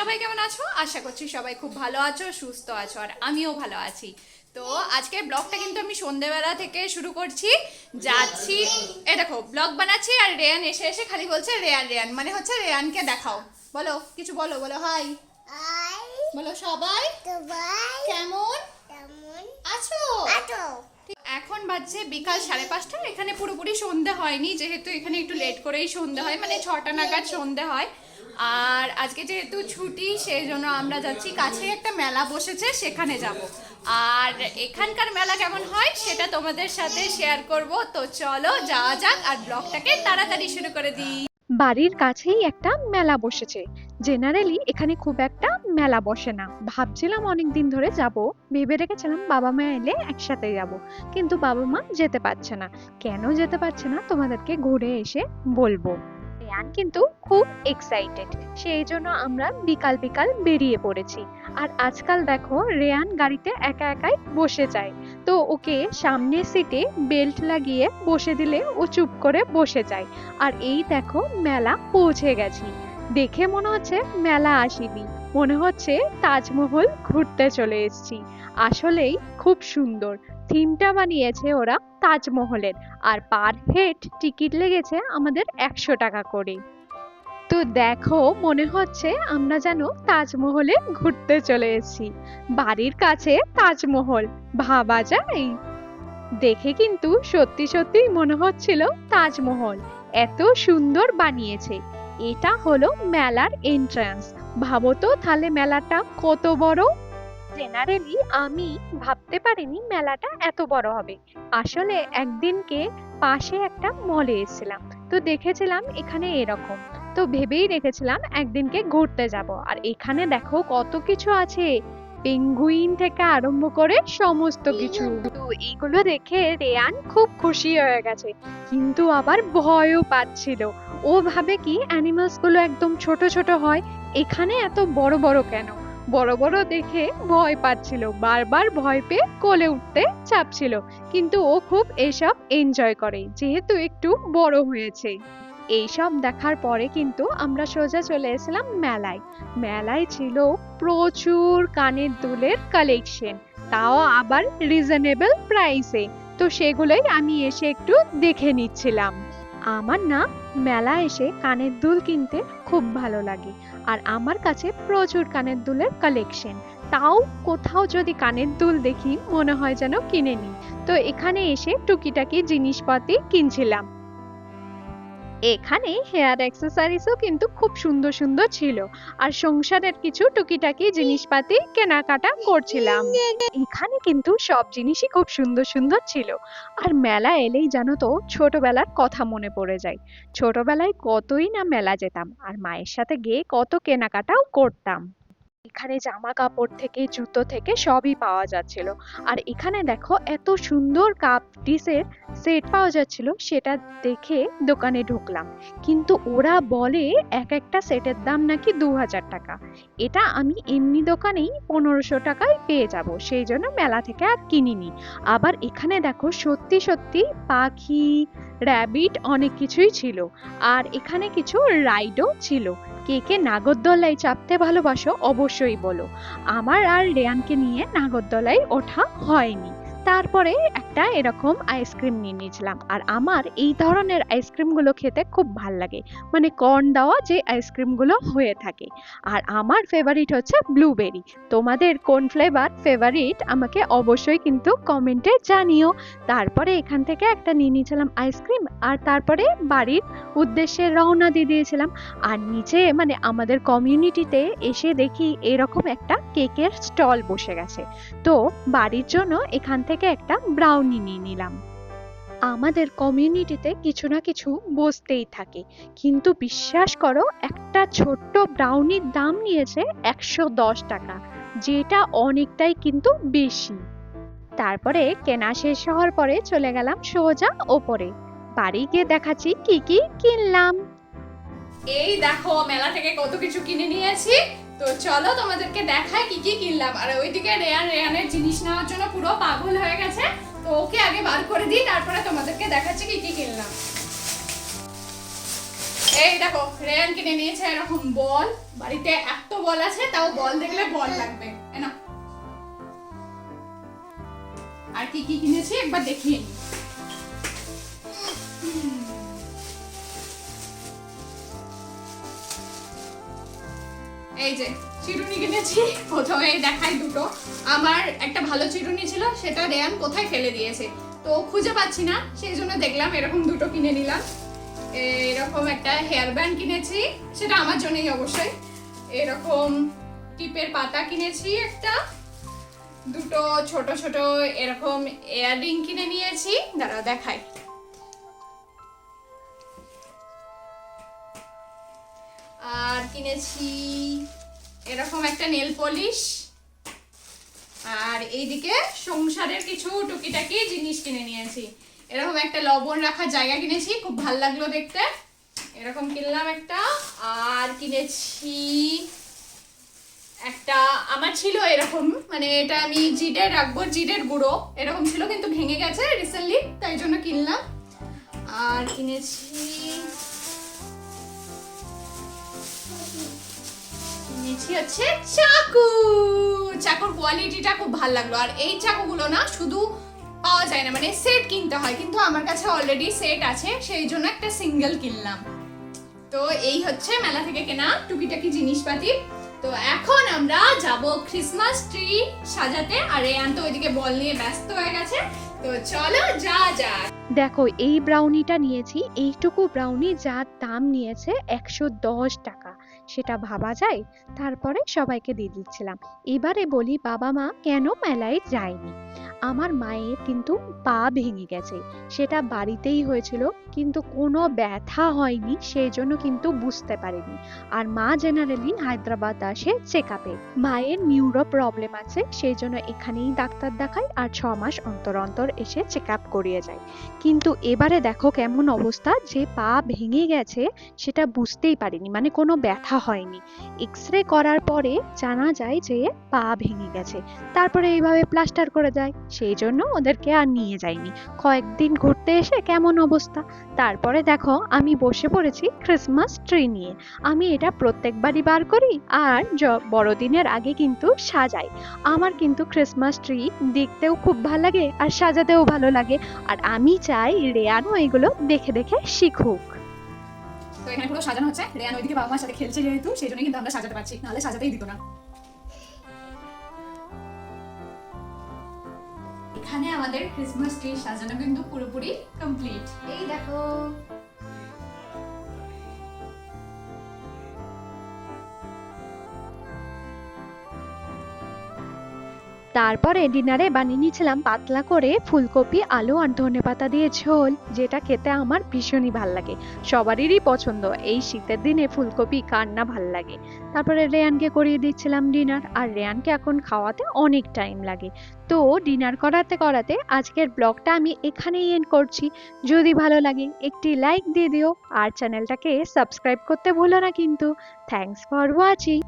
সবাই কেমন আছো? আশা করছি সবাই খুব ভালো আছো, সুস্থ আছো, আর আমিও ভালো আছি। তো আজকের ব্লগটা কিন্তু আমি সন্ধ্যেবেলা থেকে শুরু করছি। যাচ্ছি, এই দেখো ব্লগ বানাচ্ছি, আর রেয়ান এসে এসে খালি বলছে রেয়ান রেয়ান, মানে হচ্ছে রেয়ানকে দেখাও। বলো কিছু, বলো বলো হাই বলো সবাই কেমন আছো। এখন বাজছে বিকাল 5:30। এখানে পুরোপুরি সন্ধে হয়নি, যেহেতু এখানে একটু লেট করেই সন্ধে হয়, মানে 6টা নাগাদ সন্ধে হয়। আর আজকে যেহেতু ছুটি, সেই জন্য আমরা যাচ্ছি, কাছে একটা মেলা বসেছে সেখানে যাব। আর এখানকার মেলা কেমন হয় সেটা তোমাদের সাথে শেয়ার করব। তো চলো যাওয়া যাক, আর ব্লগটাকে তাড়াতাড়ি শুরু করে দিই। বাড়ির কাছেই একটা মেলা বসেছে। জেনারেলি এখানে খুব একটা মেলা বসে না। ভাবছিলাম অনেক দিন ধরে যাব, ভেবে রেখেছিলাম বাবা মা এলে একসাথে যাব, কিন্তু বাবা মা যেতে পারছে না। কেন যেতে পারছে না তোমাদেরকে ঘুরে এসে বলবো। রেয়ান কিন্তু খুব এক্সাইটেড, সেই জন্য আমরা বিকাল বিকাল বেরিয়ে পড়েছি। আর আজকাল দেখো রেয়ান গাড়িতে একা একাই বসে যায়, তো ওকে সামনের সিটে বেল্ট লাগিয়ে বসে দিলে ও চুপ করে বসে যায়। আর এই দেখো মেলা পৌঁছে গেছি। দেখে মনে হচ্ছে মেলা আসিনি, মনে হচ্ছে তাজমহল ঘুরতে চলে এসেছি। আসলেই খুব সুন্দর থিমটা বানিয়েছে ওরা তাজমহলের। আর পার হেড টিকিট লেগেছে আমাদের 100 টাকা করে। তো দেখো মনে হচ্ছে আমরা যেন তাজমহলে ঘুরতে চলে এসেছি। বাড়ির কাছে তাজমহল, ভাবা যায়? দেখে কিন্তু সত্যি সত্যি মনে হচ্ছিল তাজমহল, এত সুন্দর বানিয়েছে। এটা হলো মেলার এন্ট্রান্স। ভাবো তো তাহলে মেলাটা কত বড়। জেনারেলি আমি ভাবতে পারিনি মেলাটা এত বড় হবে। আসলে একদিনকে পাশে একটা মলে এসেছিলাম, তো দেখেছিলাম এখানে এরকম, তো ভেবেই রেখেছিলাম একদিনকে ঘুরতে যাব। আর এখানে দেখো কত কিছু আছে, পেঙ্গুইন থেকে আরম্ভ করে সমস্ত কিছু। তো এইগুলো দেখে রেয়ান খুব খুশি হয়ে গেছে, কিন্তু আবার ভয়ও পাচ্ছিল। ও ভাবে কি অ্যানিমালস গুলো একদম ছোট ছোট হয়, এখানে এত বড় বড় কেন। বড় বড় দেখে ভয় পাচ্ছিল, বারবার ভয় পেয়ে কোলে উঠতে চাপছিল। কিন্তু ও খুব এসব এনজয় করে, যেহেতু একটু বড় হয়েছে। এইসব দেখার পরে কিন্তু আমরা সোজা চলে এসেছিলাম মেলায়। মেলায় ছিল প্রচুর কানের দুলের কালেকশন, তাও আবার রিজনেবল প্রাইসে। তো সেগুলোই আমি এসে একটু দেখে নিচ্ছিলাম। আমার না মেলা এসে কানের দুল কিনতে খুব ভালো লাগে। আর আমার কাছে প্রচুর কানের দুলের কালেকশন, তাও কোথাও যদি কানের দুল দেখি মনে হয় যেন কিনে নিই। তো এখানে এসে টুকিটাকি জিনিসপাতি কিনছিলাম। এখানে হেয়ার অ্যাক্সেসরিজও কিন্তু খুব সুন্দর সুন্দর ছিল, আর সংসারের কিছু টুকিটাকি জিনিসপাতি কেনাকাটা করছিলাম। এখানে কিন্তু সব জিনিসই খুব সুন্দর সুন্দর ছিল। আর মেলা এলেই জানো তো ছোটবেলার কথা মনে পড়ে যায়। ছোটবেলায় কতই না মেলা যেতাম, আর মায়ের সাথে গিয়ে কত কেনাকাটাও করতাম। এখানে জামা কাপড় থেকে জুতো থেকে সবই পাওয়া যাচ্ছিল। আর এখানে দেখো এত সুন্দর কাপ ডিশের সেট পাওয়া যাচ্ছিল, সেটা দেখে দোকানে ঢুকলাম। কিন্তু ওরা বলে এক একটা সেটের দাম নাকি 2000 টাকা। এটা আমি এমনি দোকানেই 1500 টাকায় পেয়ে যাব, সেই জন্য মেলা থেকে আর কিনিনি। আবার এখানে দেখো সত্যি সত্যি পাখি, র্যাবিট অনেক কিছুই ছিল। আর এখানে কিছু রাইডও ছিল। কে কে নাগরদোলায় চাপতে ভালোবাসো অবশ্যই বলো। আমার আর রেয়ানকে নিয়ে নাগরদোলায় ওঠা হয়নি। তারপরে একটা এরকম আইসক্রিম নিয়ে নিয়েছিলাম। আর আমার এই ধরনের আইসক্রিমগুলো খেতে খুব ভাল লাগে, মানে কর্ন দেওয়া যে আইসক্রিমগুলো হয়ে থাকে। আর আমার ফেভারিট হচ্ছে ব্লুবেরি। তোমাদের কোন ফ্লেভার ফেভারিট আমাকে অবশ্যই কিন্তু কমেন্টে জানিও। তারপরে এখান থেকে একটা নিয়ে নিয়েছিলাম আইসক্রিম, আর তারপরে বাড়ির উদ্দেশ্যে রওনা দিয়ে দিয়েছিলাম। আর নিচে মানে আমাদের কমিউনিটিতে এসে দেখি এরকম একটা কেকের স্টল বসে গেছে। তো বাড়ির জন্য এখান থেকে একটা ব্রাউনি নিয়ে নিলাম। আমাদের কমিউনিটিতে কিছু না কিছু বসতেই থাকে, কিন্তু বিশ্বাস করো একটা ছোট্ট ব্রাউনির দাম নিয়েছে 110 টাকা, যেটা অনেকটাই কিন্তু বেশি। তারপরে কেনা শেষ হওয়ার পরে চলে গেলাম সোজা ওপরে। বাড়ি গিয়ে দেখাচ্ছি কি কি কিনলাম। এই দেখো মেলা থেকে কত কিছু কিনে নিয়েছি। তো চলো তোমাদেরকে দেখাই কি কি কিনলাম। আর ওইদিকে রেয়ানের জিনিস নেওয়ার জন্য পুরো পাগল হয়ে গেছে, তো ওকে আগে বার করে দিই, তারপরে তোমাদেরকে দেখাচ্ছি কি কি কিনলাম। এই দেখো রেয়ান কিনে নিয়েছে এরকম বল, বাড়িতে এত বল আছে তাও বল দেখলে বল লাগবে। এই নাও। আর কি কি কিনেছি একবার দেখিয়ে নিই। এই যে চিরুনি কিনেছি, প্রথমে দেখাই দুটো। আমার একটা ভালো চিরুনি ছিল, সেটা রেয়ান কোথায় ফেলে দিয়েছে, তো খুঁজে পাচ্ছি না, সেই জন্য দেখলাম এরকম দুটো কিনে নিলাম। এরকম একটা হেয়ার ব্যান্ড কিনেছি, সেটা আমার জন্যই অবশ্যই। এরকম টিপের পাতা কিনেছি একটা, দুটো ছোট ছোট এরকম ইয়াররিং কিনে নিয়েছি, দাঁড়াও দেখাই। আর কিনেছি এরকম একটা নেল পলিশ। আর এইদিকে সংসারের কিছু টুকিটাকি জিনিস কিনে নিয়েছি। এরকম একটা লবণ রাখার জায়গা কিনেছি, খুব ভালো লাগলো দেখতে, এরকম কিনলাম একটা। আর কিনেছি একটা, আমার ছিল এরকম, মানে এটা আমি জিরে রাখবো, জিরের গুঁড়ো এরকম ছিল কিন্তু ভেঙে গেছে রিসেন্টলি, তাই জন্য কিনলাম। আর কিনেছি হচ্ছে চাকু। চাকুর কোয়ালিটিটা খুব ভালো লাগলো। আর এই চাকুগুলো না শুধু পাওয়া যায় না, মানে সেট কিনতে হয়, কিন্তু আমার কাছে অলরেডি সেট আছে, সেই জন্য একটা সিঙ্গেল কিনলাম। তো এই হচ্ছে মেলা থেকে কেনা টুকিটাকি জিনিসপাতি। তো এখন আমরা যাব ক্রিসমাস ট্রি সাজাতে, আর রেয়ান তো ওইদিকে বল নিয়ে ব্যস্ত হয়ে গেছে, তো চলো যা যাক। দেখো এই ব্রাউনিটা নিয়েছি, এইটুকু ব্রাউনি যার দাম নিয়েছে 110 টাকা, সেটা ভাবা যায়? তারপরে সবাইকে দিয়ে দিচ্ছিলাম। এবারে বলি বাবা মা কেন মেলায় যায়নি। আমার মায়ের কিন্তু পা ভেঙে গেছে, সেটা বাড়িতেই হয়েছিল, কিন্তু কোনো ব্যথা হয়নি, সেই জন্য কিন্তু বুঝতে পারেনি। আর মা জেনারেলি হায়দ্রাবাদ আসে চেক আপে, মায়ের নিউরো প্রবলেম আছে, সেই জন্য এখানেই ডাক্তার দেখায়, আর 6 মাস অন্তর অন্তর এসে চেক আপ করিয়ে যায়। কিন্তু এবারে দেখো কেমন অবস্থা, যে পা ভেঙে গেছে সেটা বুঝতেই পারিনি, মানে কোনো ব্যথা হয়নি। এক্সরে করার পরে জানা যায় যে পা ভেঙে গেছে, তারপরে এইভাবে প্লাস্টার করে যায়, সেই জন্য ওদেরকে আর নিয়ে যায়নি। কয়েকদিন ঘুরতে এসে কেমন অবস্থা, তারপরে দেখো আমি বসে পড়েছি ক্রিসমাস ট্রি নিয়ে। আমি এটা প্রত্যেকবারই বার করি, আর বড়দিনের আগে কিন্তু সাজাই। আমার কিন্তু ক্রিসমাস ট্রি দেখতেও খুব ভালো লাগে আর সাজাতেও ভালো লাগে, আর আমি চাই রেয়ানও এগুলো দেখে দেখে শিখুক। তো এখানে পুরো সাজানো হচ্ছে, রেয়ান ওইদিকে বাবা মার সাথে খেলছে যেহেতু, সেই জন্য কিন্তু আমরা সাজাতে পারছি, নাহলে সাজাতেই দিত না। এখানে আমাদের ক্রিসমাস ট্রি সাজানো কিন্তু পুরোপুরি কমপ্লিট। এই দেখো তারপরে ডিনারে বানিয়ে নিয়েছিলাম পাতলা করে ফুলকপি আলু আর ধনেপাতা দিয়ে ঝোল, যেটা খেতে আমার ভীষণই ভাল লাগে, সবারই পছন্দ। এই শীতের দিনে ফুলকপি কার না ভাল লাগে। তারপরে রেয়ানকে করিয়ে দিচ্ছিলাম ডিনার, আর রেয়ানকে এখন খাওয়াতে অনেক টাইম লাগে। তো ডিনার করাতে করাতে আজকের ব্লগটা আমি এখানেই এন্ড করছি। যদি ভালো লাগে একটি লাইক দিয়ে দিও, আর চ্যানেলটাকে সাবস্ক্রাইব করতে ভুলো না কিন্তু। Thanks for watching.